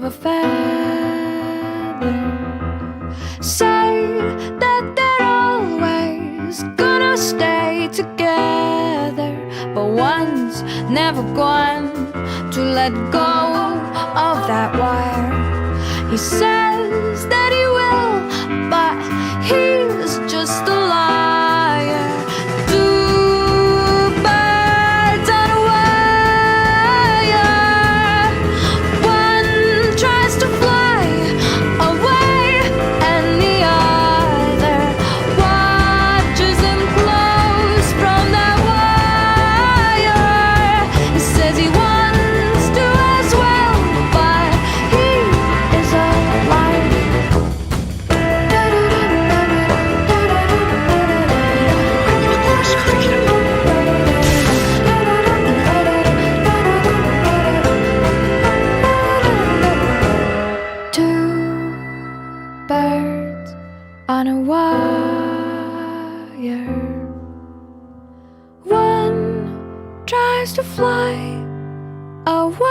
a feather. Say that they're always gonna stay together, but one's never going to let go of that wire. He says that he will, but he's just a liar. Two birds on a wire. One tries to fly away, and the other watches him close from that wire. He says he wants to as well, but he is a liar. Two birds on a wire. One tries to fly away,